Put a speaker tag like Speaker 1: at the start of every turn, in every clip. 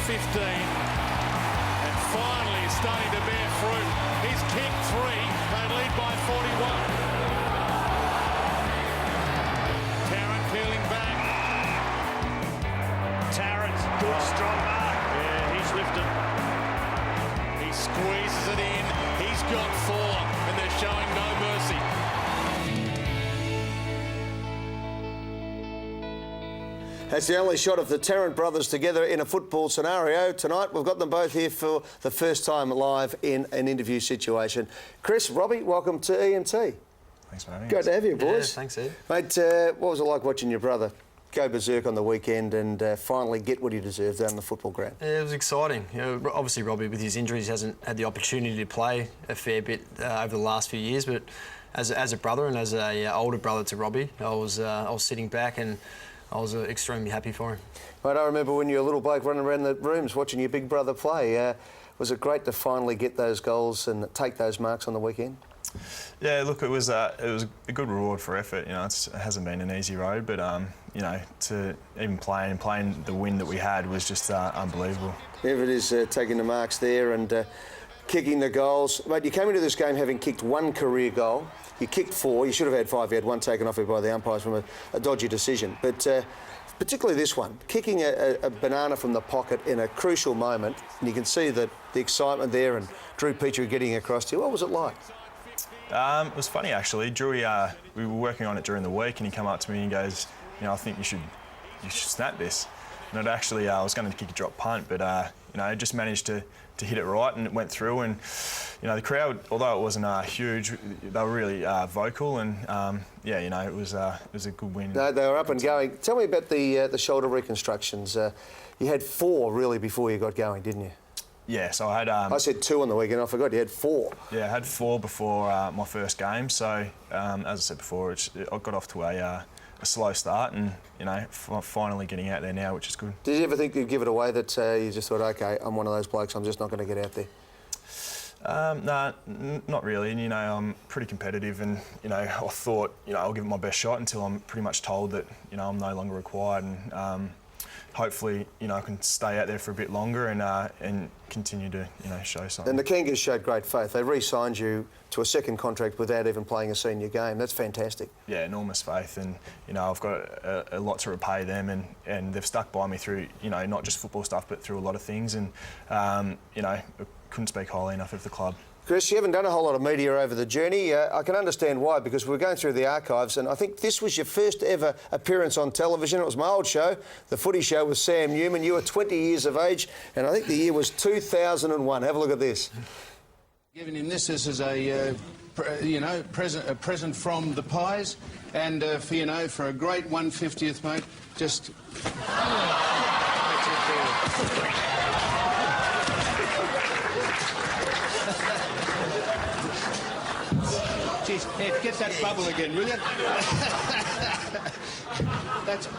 Speaker 1: 15. And finally starting to bear fruit. He's kicked 3. They lead by 41. Tarrant peeling back. Tarrant, good strong mark. Yeah, he's lifted. He squeezes it in. He's got 4, and they're showing no mercy.
Speaker 2: That's the only shot of the Tarrant brothers together in a football scenario. Tonight, we've got them both here for the first time live in an interview situation. Chris, Robbie, welcome to EMT.
Speaker 3: Thanks, mate.
Speaker 2: Great to have you, boys.
Speaker 4: Yeah, thanks, Ed.
Speaker 2: Mate, what was it like watching your brother go berserk on the weekend and finally get what he deserved down on the football ground?
Speaker 4: Yeah, it was exciting. You know, obviously, Robbie, with his injuries, hasn't had the opportunity to play a fair bit over the last few years, but as a brother and as a older brother to Robbie, I was sitting back and I was extremely happy for him.
Speaker 2: Mate, I remember when you were a little bloke running around the rooms watching your big brother play. Was it great to finally get those goals and take those marks on the weekend?
Speaker 3: Yeah, look, it was a good reward for effort. You know, it hasn't been an easy road, but you know, to even playing the win that we had was just unbelievable. There
Speaker 2: it is, taking the marks there and kicking the goals. Mate, you came into this game having kicked 1 career goal. You kicked 4. You should have had 5. You had 1 taken off you by the umpires from a dodgy decision. But particularly this one, kicking a banana from the pocket in a crucial moment, and you can see the excitement there and Drew Petrie getting across to you. What was it like?
Speaker 3: It was funny, actually. Drew, we were working on it during the week, and he came up to me and goes, you know, I think you should snap this. And it actually, I was going to kick a drop punt, but you know, I just managed to hit it right, and it went through. And you know, the crowd, although it wasn't huge, they were really vocal, and yeah, you know, it was a good win.
Speaker 2: No, they were up and going. Tell me about the shoulder reconstructions. You had 4 really before you got going, didn't you?
Speaker 3: Yeah, so I had...
Speaker 2: I said 2 on the weekend, I forgot you had 4.
Speaker 3: Yeah, I had 4 before my first game, so as I said before, I got off to a slow start and, you know, finally getting out there now, which is good. Did
Speaker 2: you ever think you'd give it away, that you just thought, OK, I'm one of those blokes, I'm just not going to get out there?
Speaker 3: No, not really. And, you know, I'm pretty competitive and, you know, I thought, you know, I'll give it my best shot until I'm pretty much told that, you know, I'm no longer required, and hopefully, you know, I can stay out there for a bit longer and continue to, you know, show something.
Speaker 2: And the Kangas showed great faith. They re-signed you to a second contract without even playing a senior game. That's fantastic.
Speaker 3: Yeah, enormous faith, and you know, I've got a lot to repay them, and they've stuck by me through, you know, not just football stuff, but through a lot of things, and you know, I couldn't speak highly enough of the club.
Speaker 2: Chris, you haven't done a whole lot of media over the journey. I can understand why, because we're going through the archives, and I think this was your first ever appearance on television. It was my old show, The Footy Show with Sam Newman. You were 20 years of age, and I think the year was 2001. Have a look at this.
Speaker 5: Giving him this as a, you know, present from the Pies, and for, you know, for a great 150th, mate, just... Jeez, Ed, get that bubble again, will you? That's...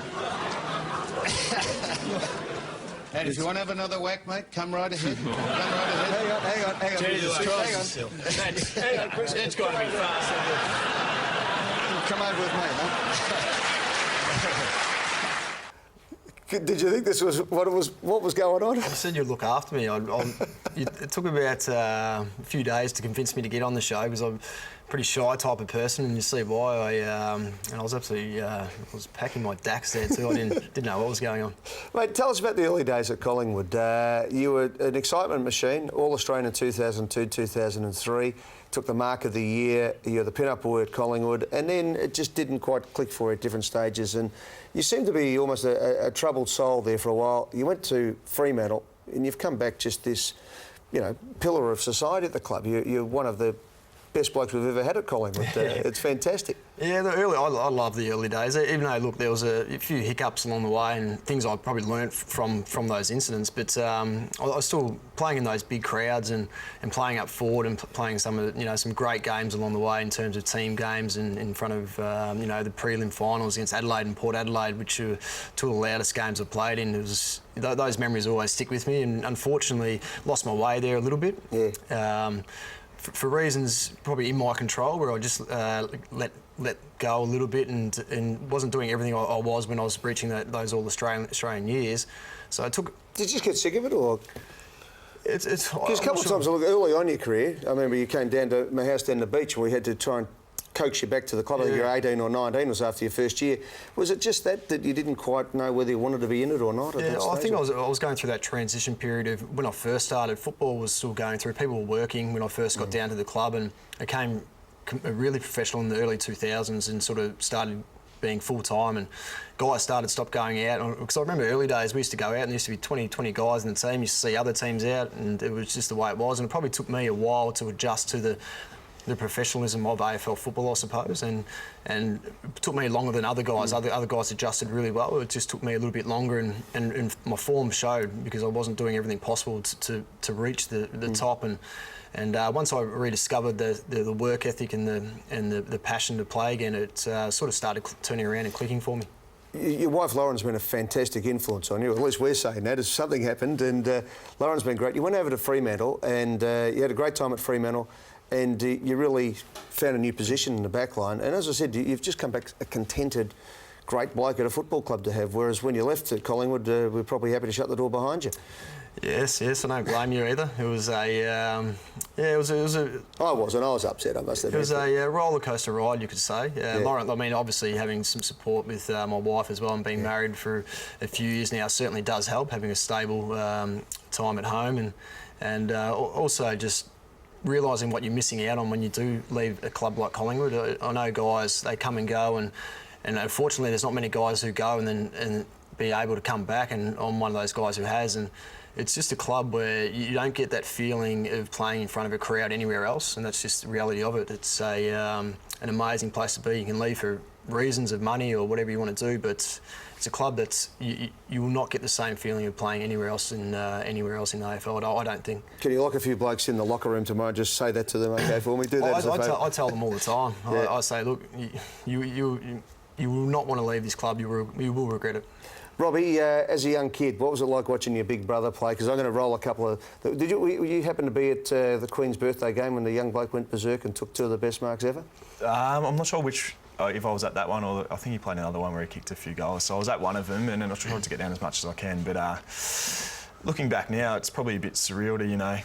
Speaker 5: And if you want to have another whack, mate, come right ahead. Come right ahead. Hang on.
Speaker 1: Jesus Christ. Hang on, Chris. It's got to be fast.
Speaker 2: Come over with me, mate. Did you think this was what was going on?
Speaker 4: I said you'd look after me. It took about a few days to convince me to get on the show, because I'm a pretty shy type of person, and you see why. And I was absolutely was packing my dacks there too. I didn't know what was going on.
Speaker 2: Mate, tell us about the early days at Collingwood. You were an excitement machine, All-Australian in 2002, 2003. Took the mark of the year. You're the pin-up boy at Collingwood, and then it just didn't quite click for you at different stages. And you seem to be almost a troubled soul there for a while. You went to Fremantle, and you've come back just this, you know, pillar of society at the club. You're one of the best blokes we've ever had at Collingwood. It's fantastic.
Speaker 4: Yeah, I love the early days. Even though, look, there was a few hiccups along the way and things I probably learnt from those incidents, but I was still playing in those big crowds and playing up forward and playing some of, you know, some great games along the way in terms of team games and in front of, you know, the prelim finals against Adelaide and Port Adelaide, which are 2 of the loudest games I've played in. It was, those memories always stick with me, and unfortunately lost my way there a little bit.
Speaker 2: Yeah.
Speaker 4: for reasons probably in my control, where I just let go a little bit and wasn't doing everything I was when I was reaching those all Australian years. So I took.
Speaker 2: Did you just get sick of it, or?
Speaker 4: It's
Speaker 2: Because a couple of times, look, early on in your career, I remember you came down to my house down the beach and we had to try and coax you back to the club. I think you were 18 or 19, was after your first year. Was it just that you didn't quite know whether you wanted to be in it or not? At that
Speaker 4: I
Speaker 2: stage,
Speaker 4: think I was going through that transition period of when I first started. Football was still going through. People were working when I first got down to the club, and I became really professional in the early 2000s and sort of started being full-time, and guys stopped going out. Because I remember early days we used to go out and there used to be 20 guys in the team. You used to see other teams out, and it was just the way it was. And it probably took me a while to adjust to the professionalism of AFL football, I suppose, and it took me longer than other guys. Other guys adjusted really well. It just took me a little bit longer, and my form showed because I wasn't doing everything possible to reach the top. And once I rediscovered the work ethic and the passion to play again, it sort of started turning around and clicking for me.
Speaker 2: Your wife Lauren's been a fantastic influence on you. At least we're saying that, as something happened, and Lauren's been great. You went over to Fremantle, and you had a great time at Fremantle, and you really found a new position in the back line. And as I said, you've just come back a contented, great bloke at a football club to have, whereas when you left at Collingwood, we're probably happy to shut the door behind you.
Speaker 4: Yes, I don't blame you either. It was I
Speaker 2: was upset, I must admit.
Speaker 4: It was a roller coaster ride, you could say. Lauren, I mean, obviously having some support with my wife as well, and being married for a few years now certainly does help, having a stable time at home, and also just realising what you're missing out on when you do leave a club like Collingwood. I know guys, they come and go, and unfortunately there's not many guys who go and be able to come back, and I'm one of those guys who has. And it's just a club where you don't get that feeling of playing in front of a crowd anywhere else, and that's just the reality of it. It's an amazing place to be. You can leave for reasons of money or whatever you want to do, but it's a club that's you will not get the same feeling of playing anywhere else in the AFL. I don't think. Can
Speaker 2: you lock a few blokes in the locker room tomorrow? Just say that to them, okay, for me. Do that as a favour.
Speaker 4: I tell them all the time. Yeah. I say, look, you will not want to leave this club. You will regret it.
Speaker 2: Robbie, as a young kid, what was it like watching your big brother play? Because I'm going to roll a couple of... Were you happen to be at the Queen's birthday game when the young bloke went berserk and took 2 of the best marks ever?
Speaker 3: I'm not sure which... if I was at that one, or I think he played another one where he kicked a few goals. So I was at one of them, and then I tried to get down as much as I can. But looking back now, it's probably a bit surreal to,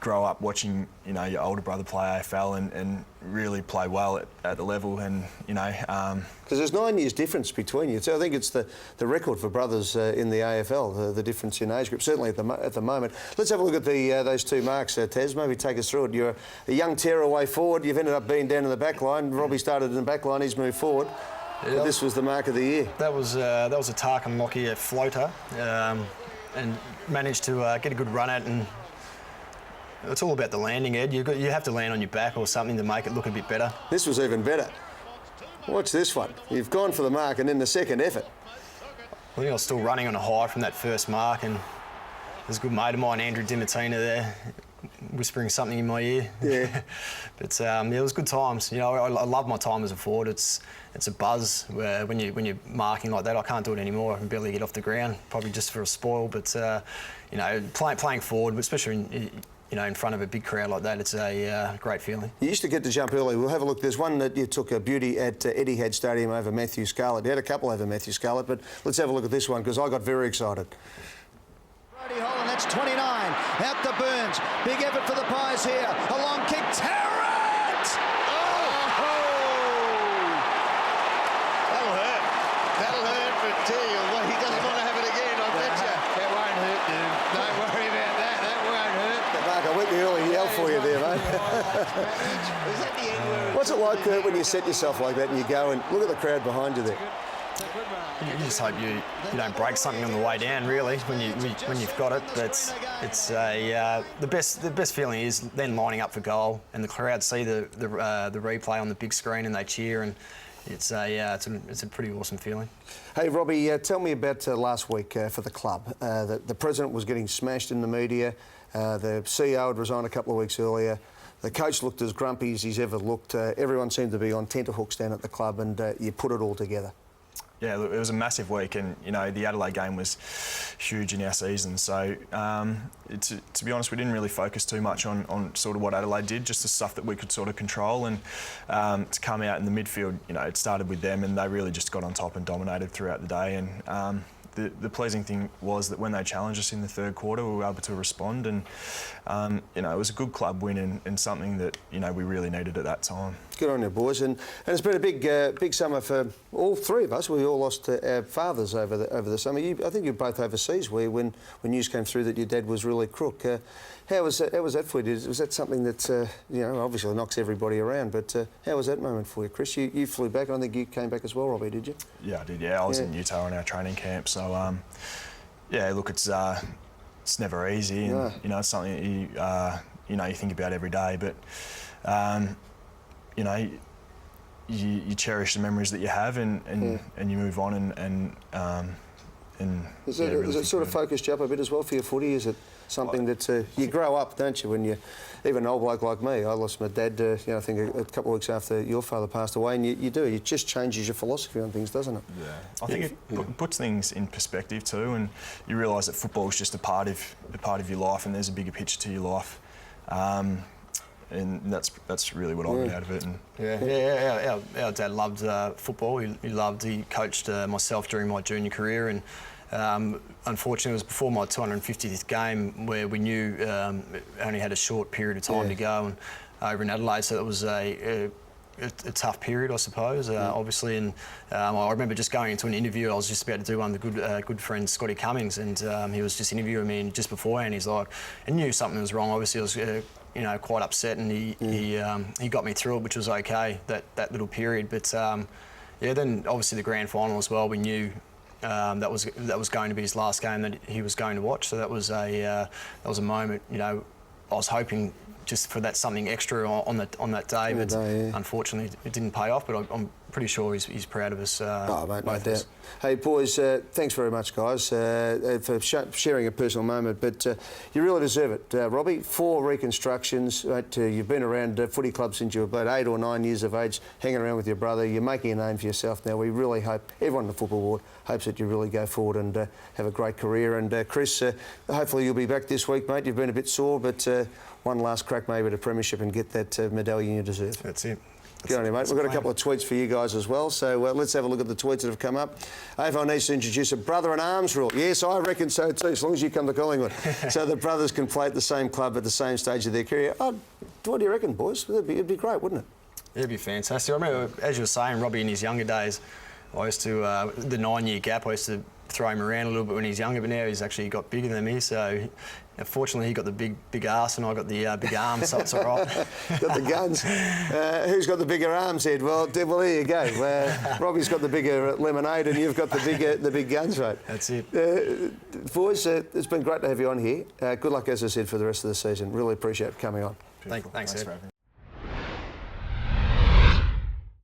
Speaker 3: grow up watching, your older brother play AFL and really play well at the level, and,
Speaker 2: Because there's 9 years difference between you. So I think it's the record for brothers in the AFL, the difference in age group, certainly at the moment. Let's have a look at those 2 marks, Taz. Maybe take us through it. You're a young tearaway forward. You've ended up being down in the back line. Robbie started in the back line. He's moved forward. Yeah, this was the mark of the year.
Speaker 4: That was a Tarrant Lockyer floater, and managed to get a good run at, and it's all about the landing, Ed. You have to land on your back or something to make it look a bit better.
Speaker 2: This was even better. Watch this one. You've gone for the mark, and then the second effort.
Speaker 4: I think I was still running on a high from that first mark, and there's a good mate of mine, Andrew Dimartina, there, whispering something in my ear.
Speaker 2: Yeah.
Speaker 4: But it was good times. I love my time as a forward. It's a buzz when you're marking like that. I can't do it anymore. I can barely get off the ground, probably just for a spoil. But playing forward, especially in front of a big crowd like that, it's a great feeling.
Speaker 2: You used to get to jump early. We'll have a look. There's one that you took a beauty at Etihad Stadium over Matthew Scarlett. You had a couple over Matthew Scarlett, but let's have a look at this one because I got very excited.
Speaker 6: Holland, that's 29. Out to Burns. Big effort for the Pies here. A long kick. Tarrant! Oh!
Speaker 1: That'll hurt. That'll hurt for Teal. Well, he doesn't want to have it again, I bet you.
Speaker 6: That won't hurt, dude. Don't worry about that. That won't hurt.
Speaker 2: Mark, I went the early yell for you there, mate.
Speaker 6: Was that the end where
Speaker 2: What's it like, Kurt, when you set yourself like that and you go and look at the crowd behind you there?
Speaker 4: You just hope you don't break something on the way down, really, when you've got it. But it's the best feeling is then lining up for goal, and the crowd see the replay on the big screen and they cheer, and it's a pretty awesome feeling.
Speaker 2: Hey Robbie, tell me about last week for the club. The president was getting smashed in the media. The CEO had resigned a couple of weeks earlier. The coach looked as grumpy as he's ever looked. Everyone seemed to be on tenterhooks down at the club, and you put it all together.
Speaker 3: Yeah, look, it was a massive week, and the Adelaide game was huge in our season. So to be honest, we didn't really focus too much on sort of what Adelaide did, just the stuff that we could sort of control. And to come out in the midfield, it started with them, and they really just got on top and dominated throughout the day. And the pleasing thing was that when they challenged us in the third quarter, we were able to respond, and it was a good club win and something that we really needed at that time.
Speaker 2: Good on you, boys, and it's been a big summer for all three of us. We all lost our fathers over the summer. I think you're both overseas. When news came through that your dad was really crook. How was that for you? Was that something that obviously knocks everybody around? But how was that moment for you, Chris? You flew back. I think you came back as well, Robbie. Did you?
Speaker 3: Yeah, I did. Yeah, I was in Utah on our training camp. So look, it's never easy, and it's something that you think about every day. But you cherish the memories that you have, and you move on, and
Speaker 2: Is it sort of focused you up a bit as well for your footy? Is it something that you grow up, don't you? When you, even an old bloke like me, I lost my dad. I think a couple of weeks after your father passed away, and you do. It just changes your philosophy on things, doesn't it?
Speaker 3: Yeah, I think it puts things in perspective too, and you realise that football is just a part of your life, and there's a bigger picture to your life. And that's really what I got out of it. And
Speaker 4: our dad loved football. He coached myself during my junior career, and unfortunately it was before my 250th game where we knew only had a short period of time to go, and over in Adelaide, so it was a tough period, I suppose, obviously. And I remember just going into an interview. I was just about to do one with the good friend Scotty Cummings, and he was just interviewing me, and just beforehand he's like, I knew something was wrong. Obviously I was quite upset, and he got me through it, which was okay, that little period. But then obviously the grand final as well, we knew that was going to be his last game that he was going to watch. So that was a moment. I was hoping just for that something extra on that day, but unfortunately it didn't pay off. But I'm pretty sure he's proud of us.
Speaker 2: Mate, no doubt. Hey, boys, thanks very much, guys, for sharing a personal moment. But you really deserve it, Robbie. 4 reconstructions. You've been around footy clubs since you were about 8 or 9 years of age, hanging around with your brother. You're making a name for yourself now. We really hope, everyone in the football world hopes that you really go forward and have a great career. And Chris, hopefully you'll be back this week, mate. You've been a bit sore, but one last crack maybe at a premiership and get that medallion you deserve.
Speaker 4: That's it.
Speaker 2: Good on you, mate. We've got a couple of tweets for you guys as well, so let's have a look at the tweets that have come up. AFL needs to introduce a brother-in-arms rule. Yes, I reckon so too, as long as you come to Collingwood. So the brothers can play at the same club at the same stage of their career. Oh, what do you reckon, boys? It'd be great, wouldn't it?
Speaker 4: It'd be fantastic. I remember, as you were saying, Robbie, in his younger days, I used to, the 9-year gap, I used to throw him around a little bit when he's younger, but now he's actually got bigger than me, so fortunately he got the big arse and I got the big arms, so it's all right.
Speaker 2: Got the guns. Who's got the bigger arms, Ed? Well, there you go. Robbie's got the bigger lemonade and you've got the big guns, mate.
Speaker 4: That's it.
Speaker 2: Boys, it's been great to have you on here. Good luck, as I said, for the rest of the season. Really appreciate coming on.
Speaker 4: Thanks, Ed.